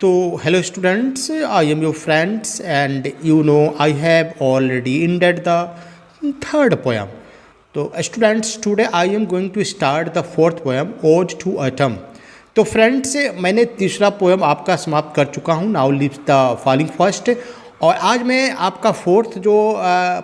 तो hello students, I am your friends and you know I have already ended the third poem. तो students, today I am going to start the fourth poem, Ode to Autumn. तो friends, मैंने तीसरा poem आपका समाप्त कर चुका हूँ, now leaves the falling first. और आज मैं आपका फोर्थ जो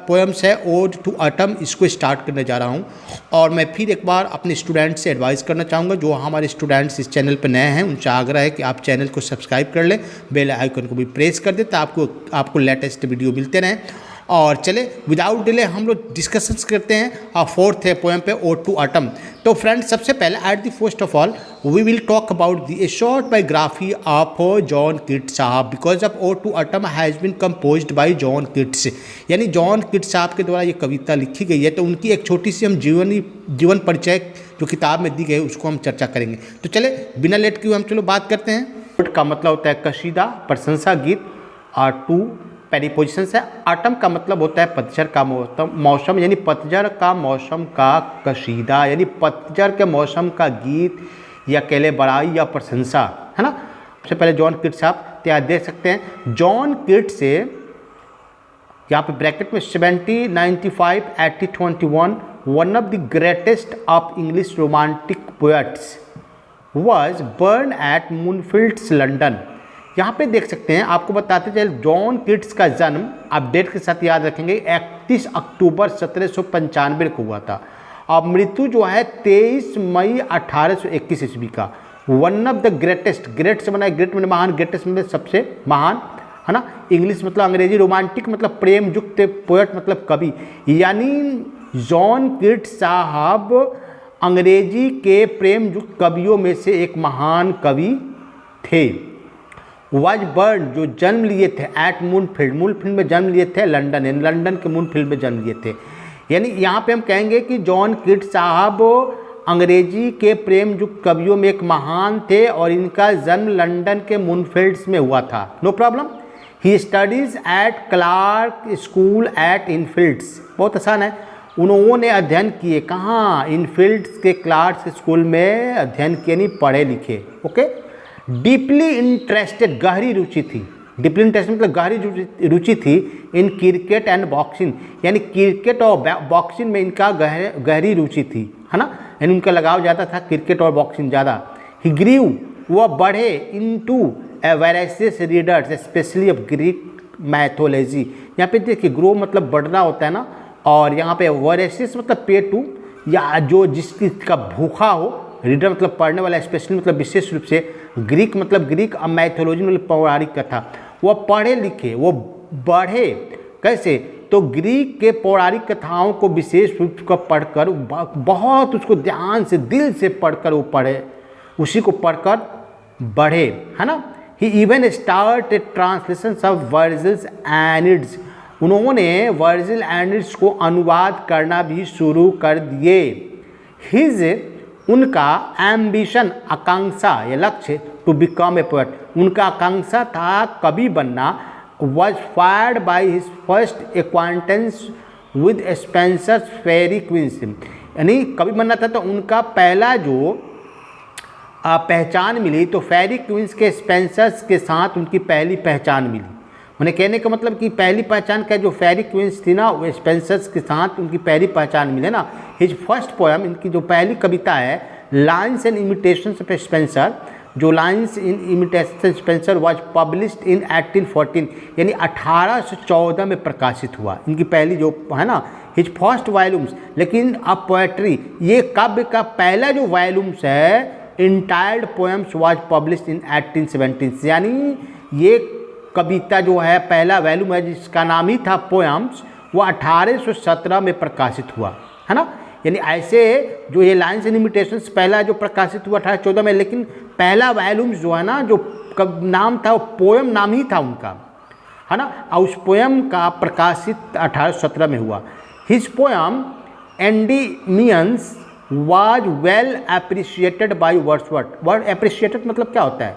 पोएम्स है ओड टू ऑटम, इसको स्टार्ट करने जा रहा हूँ। और मैं फिर एक बार अपने स्टूडेंट्स से एडवाइस करना चाहूँगा, जो हमारे स्टूडेंट्स इस चैनल पर नए हैं उनसे आग्रह है कि आप चैनल को सब्सक्राइब कर लें, बेल आइकन को भी प्रेस कर दें ताकि आपको लेटेस्ट वीडियो मिलते रहें। और चले विदाउट डिले हम लोग डिस्कशंस करते हैं फोर्थ है पोएम पे, ओड टू ऑटम। तो फ्रेंड्स, सबसे पहले at the first of all we will talk about the short biography of John Keats साहब, because of ode to autumn has been composed by John Keats. यानी John Keats साहब के द्वारा ये कविता लिखी गई है, तो उनकी एक छोटी सी हम जीवन परिचय जो किताब में दी गई उसको हम चर्चा करेंगे। तो चले बिना लेट किए हम चलो बात करते हैं। ओड का मतलब होता है कशीदा, प्रशंसा गीत, और टू पेरिपोजिशंस है। ऑटम का मतलब होता है पतझड़ का मौसम, यानी पतझड़ का मौसम का कशीदा, यानी पतझड़ के मौसम का गीत या कह ले बड़ाई या प्रशंसा, है ना। सबसे पहले जॉन कीट्स आप तैयार देख सकते हैं। जॉन कीट्स से यहाँ पे ब्रैकेट में 70, 95, 80, 21 one of the greatest of English romantic poets was born at Moorfields London. यहाँ पे देख सकते हैं, आपको बताते चले जॉन कीट्स का जन्म आप डेट के साथ याद रखेंगे 31 अक्टूबर 1795 को हुआ था, और मृत्यु जो है 23 मई 1821 ईस्वी का। One of the greatest, great से बना है, ग्रेट मतलब महान, ग्रेटेस्ट मतलब सबसे महान, है ना। इंग्लिश मतलब अंग्रेजी, रोमांटिक मतलब प्रेम युक्त, पोएट मतलब कवि, यानी जॉन कीट्स साहब अंग्रेजी के प्रेम युक्त कवियों में से एक महान कवि थे। वाज बर्न जो जन्म लिए थे एट मूनफील्ड, मूनफील्ड में जन्म लिए थे, लंदन, यानी लंदन के मूनफील्ड में जन्म लिए थे। यानी यहाँ पे हम कहेंगे कि जॉन कीट्स साहब अंग्रेजी के प्रेम युक्त कवियों में एक महान थे और इनका जन्म लंदन के मूनफील्ड्स में हुआ था। No problem. He studies at Clark school at Infields, बहुत आसान है। उन्होंने अध्ययन किए कहाँ? इनफील्ड्स के क्लार्क स्कूल में अध्ययन किए, नहीं पढ़े लिखे। ओके। डीपली इंटरेस्टेड, गहरी रुचि थी, डीपली इंटरेस्टेड मतलब गहरी रुचि थी इन क्रिकेट एंड बॉक्सिंग, यानी क्रिकेट और बॉक्सिंग में इनका गहरी रुचि थी, है ना। यानी उनका लगाव ज़्यादा था क्रिकेट और बॉक्सिंग ज़्यादा। ही ग्रीव, वह बढ़े, into voracious readers especially of Greek mythology. यहाँ पे देखिए ग्रो मतलब बढ़ना होता है ना, और यहाँ पे वेराइसियस मतलब पे टू, या जो जिसकी का भूखा हो, रीडर मतलब पढ़ने वाला, स्पेशली मतलब विशेष रूप से, ग्रीक मतलब ग्रीक, और मैथोलॉजी मतलब पौराणिक कथा। वह पढ़े लिखे, वो बढ़े कैसे? तो ग्रीक के पौराणिक कथाओं को विशेष रूप से पढ़कर, बहुत उसको ध्यान से दिल से पढ़कर वो पढ़े, उसी को पढ़कर बढ़े, है ना। He even start translation of Virgil's Aeneids, उन्होंने वर्जिल एनिड्स को अनुवाद करना भी शुरू कर दिए। हिज उनका एम्बिशन, आकांक्षा या लक्ष्य, टू बिकम ए पोएट, उनका आकांक्षा था कवि बनना, was fired by his first acquaintance with Spenser's Faerie Queens, यानी कवि बनना था तो उनका पहला जो पहचान मिली तो फेरी क्वींस के स्पेंसर्स के साथ उनकी पहली पहचान मिली। उन्हें कहने का मतलब कि पहली पहचान का जो फेरी क्वींस थी ना, वो स्पेंसर्स के साथ उनकी पहली पहचान मिले ना। हिज फर्स्ट पोएम, इनकी जो पहली कविता है, lines and imitations of Spenser, जो lines in imitation Spenser was published in 1814, यानी 1814 में प्रकाशित हुआ इनकी पहली जो है ना, हिज फर्स्ट वॉल्यूम्स। लेकिन अब पोएट्री, ये काव्य का पहला जो वॉल्यूम्स है, इंटायर्ड पोएम्स वाज पब्लिश्ड इन 1817, यानी ये कविता जो है पहला वॉल्यूम है जिसका नाम ही था पोएम्स, वो 1817 में प्रकाशित हुआ, है ना। यानी ऐसे जो ये लाइन्स एंड इमिटेशंस पहला जो प्रकाशित हुआ 1814 में, लेकिन पहला वॉल्यूम जो है ना, जो नाम था वो पोएम नाम ही था उनका, है ना। और उस पोएम का प्रकाशित 1817 में हुआ। His poem Endymions was well appreciated by Wordsworth. Word appreciated मतलब क्या होता है?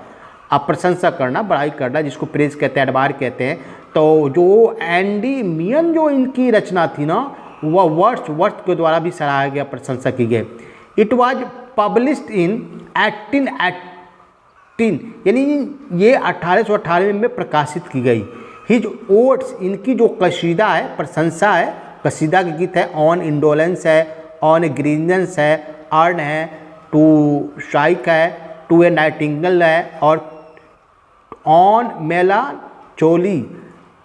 आप प्रशंसा करना, बड़ाई करना, जिसको प्रेज कहते हैं, एडमायर कहते हैं। तो जो एंडीमियन जो इनकी रचना थी ना, वह वर्ड्सवर्थ के द्वारा भी सराहा गया, प्रशंसा की गई। इट वाज पब्लिश्ड इन 18 यानी ये 1818 में प्रकाशित की गई। हिज ओड्स, इनकी जो कसीदा है, प्रशंसा है, कसीदा के गीत है, ऑन इंडोलेंस है, ऑन ग्रीनेंस है, अर्न है, टू शाइक है, टू ए नाइटिंगल है, और on melancholy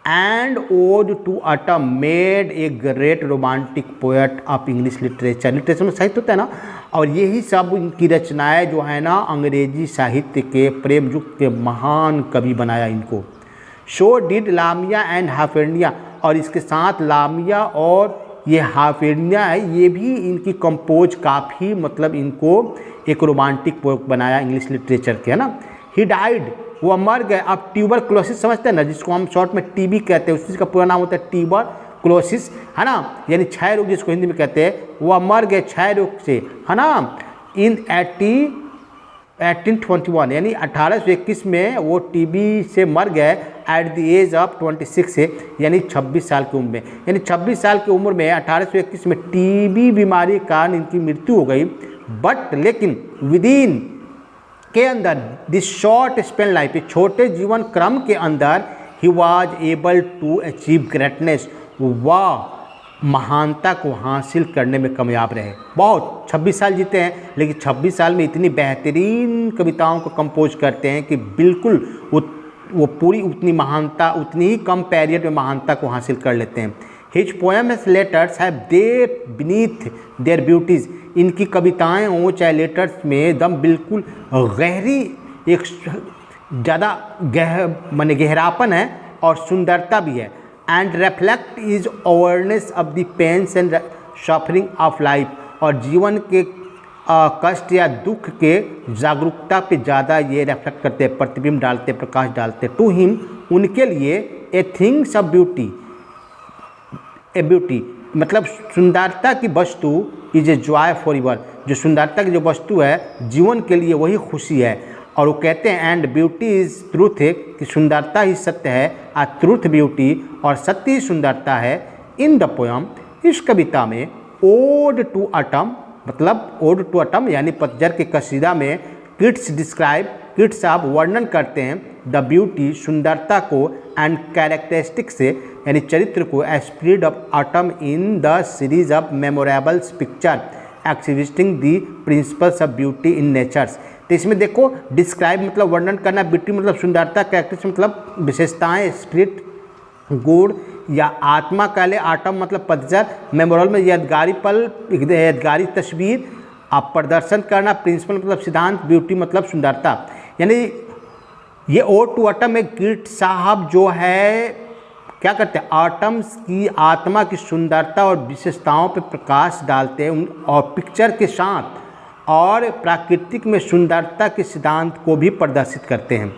and ode to autumn made a great romantic poet of English literature. Literature में साहित्य होता है ना, और यही सब इनकी रचनाएं जो है ना अंग्रेजी साहित्य के प्रेम युग के महान कवि बनाया इनको। शो डिड लामिया एंड हाफेनिया, और इसके साथ लामिया और ये हाफेनिया है, ये भी इनकी कंपोज काफ़ी मतलब इनको एक रोमांटिक पोएट बनाया इंग्लिश लिटरेचर के, है ना। ही डाइड, वो मर गए। अब ट्यूबरक्लोसिस समझते हैं ना, जिसको हम शॉर्ट में टीबी कहते हैं, उस चीज़ का पूरा नाम होता है ट्यूबरक्लोसिस, है ना, यानी क्षय रोग जिसको हिंदी में कहते हैं। वो मर गए क्षय रोग से, है ना, इन 1821, यानी 1821 में वो टीबी से मर गए एट द एज ऑफ 26 से, यानी 26 साल की उम्र में। यानी 26 साल की उम्र में 1821 में टीबी बीमारी के कारण इनकी मृत्यु हो गई। बट लेकिन विदिन के अंदर दिस शॉर्ट स्पेन लाइफ, छोटे जीवन क्रम के अंदर ही was able to achieve greatness, वह महानता को हासिल करने में कामयाब रहे। बहुत 26 साल जीते हैं, लेकिन 26 साल में इतनी बेहतरीन कविताओं को कंपोज करते हैं कि बिल्कुल वो पूरी उतनी महानता, उतनी ही कम पीरियड में महानता को हासिल कर लेते हैं। His poems letters have depth beneath there beauties, इनकी कविताएं हो चाहे लेटर्स में एकदम बिल्कुल गहरी, एक ज़्यादा माने गहरापन है और सुंदरता भी है। And reflect is awareness of the pains and suffering of life, और जीवन के कष्ट या दुख के जागरूकता पे ज़्यादा ये रिफ्लेक्ट करते हैं, प्रतिबिंब डालते, प्रकाश डालते। टू हिम, उनके लिए a things of beauty, a beauty मतलब सुंदरता की वस्तु is a joy for ever, जो सुंदरता की जो वस्तु है जीवन के लिए वही खुशी है। और वो कहते हैं एंड ब्यूटी इज ट्रूथ, है कि सुंदरता ही सत्य है, आ ट्रूथ ब्यूटी, और सत्य ही सुंदरता है। इन द पोयम, इस कविता में ओड टू ऑटम, मतलब ओड टू ऑटम यानी पतझड़ के कसीदा में किड्स डिस्क्राइब, किड्स आप वर्णन करते हैं द ब्यूटी, सुंदरता को, एंड कैरेक्टरिस्टिक से यानी चरित्र को, spirit of autumn in the series of memorables picture exhibiting the principles of beauty in natures. तो इसमें देखो डिस्क्राइब मतलब वर्णन करना, ब्यूटी मतलब सुंदरता, कैरेक्टरिस्टिक मतलब विशेषताएं, स्पिरिट गुण या आत्मा कह ले, आटम मतलब पतझड़, मेमोरल में यादगारी पल, यादगारी तस्वीर, आप प्रदर्शन करना, प्रिंसिपल मतलब सिद्धांत, ब्यूटी मतलब सुंदरता। यानी ये ओड टू ऑटम में गिट साहब जो है क्या करते हैं, आटम्स की आत्मा की सुंदरता और विशेषताओं पर प्रकाश डालते हैं, और पिक्चर के साथ और प्राकृतिक में सुंदरता के सिद्धांत को भी प्रदर्शित करते हैं।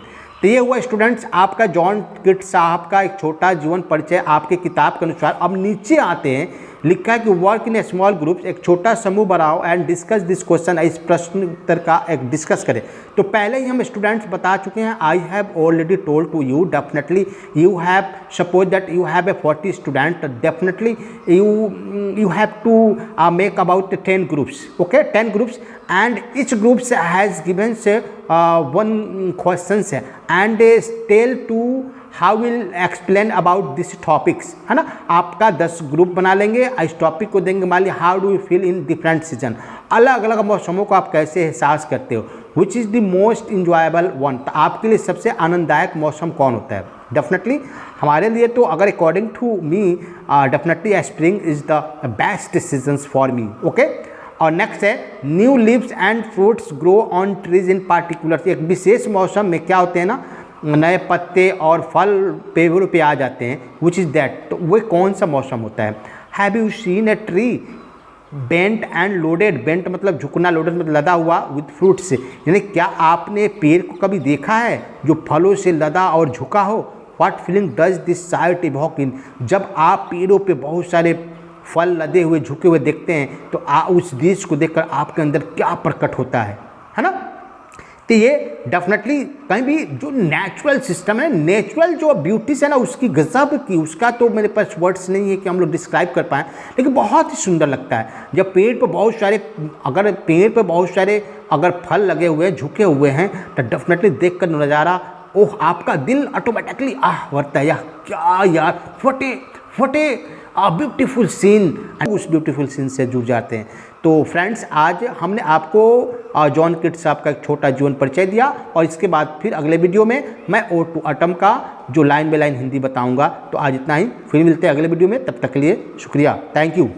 तो ये हुआ स्टूडेंट्स आपका जॉन किट साहब का एक छोटा जीवन परिचय आपके किताब के अनुसार। अब नीचे आते हैं, लिखा है कि work in A small groups, एक छोटा समूह बनाओ एंड डिस्कस दिस क्वेश्चन, इस प्रश्न उत्तर का एक डिस्कस करें। तो पहले ही हम स्टूडेंट्स बता चुके हैं, I have already told to you, definitely you have suppose that you have a 40 student, definitely you have to make about 10 groups, okay, 10 groups, and each groups has given say one questions and tell to how will explain about this topics, है ना। आपका 10 group बना लेंगे, इस topic को देंगे, मान ली how do you feel in different season, अलग अलग मौसमों को आप कैसे एहसास करते हो, which is the most enjoyable one, तो आपके लिए सबसे आनंददायक मौसम कौन होता है। डेफिनेटली हमारे लिए तो अगर according to me definitely spring is the best seasons for me, okay. और नेक्स्ट है new leaves and fruits grow on trees in particular, एक विशेष मौसम में क्या होते हैं ना, नए पत्ते और फल पेड़ों पे आ जाते हैं, विच इज़ दैट, तो वो कौन सा मौसम होता है। Have you seen a tree bent and loaded, bent मतलब झुकना, लोडेड मतलब लदा हुआ, विथ फ्रूट्स, यानी क्या आपने पेड़ को कभी देखा है जो फलों से लदा और झुका हो। What feeling does this sight evoke in, जब आप पेड़ों पे बहुत सारे फल लदे हुए झुके हुए देखते हैं तो उस दृश्य को देखकर आपके अंदर क्या प्रकट होता है ना। तो ये डेफिनेटली कहीं भी जो नेचुरल सिस्टम है, नेचुरल जो ब्यूटीज है ना उसकी गजब की, उसका तो मेरे पास वर्ड्स नहीं है कि हम लोग डिस्क्राइब कर पाएँ, लेकिन बहुत ही सुंदर लगता है जब पेड़ पर बहुत सारे, अगर पेड़ पर बहुत सारे अगर फल लगे हुए हैं, झुके हुए हैं, तो डेफिनेटली देख कर नज़ारा, ओह, आपका दिल ऑटोमेटिकली भरता है, यार क्या यार, फटे ब्यूटीफुल सीन, उस ब्यूटीफुल सीन से जुड़ जाते हैं। तो फ्रेंड्स, आज हमने आपको जॉन किट साहब का एक छोटा जीवन परिचय दिया, और इसके बाद फिर अगले वीडियो में मैं ओड टू ऑटम का जो लाइन बाय लाइन हिंदी बताऊंगा। तो आज इतना ही, फिर मिलते हैं अगले वीडियो में, तब तक के लिए शुक्रिया, थैंक यू।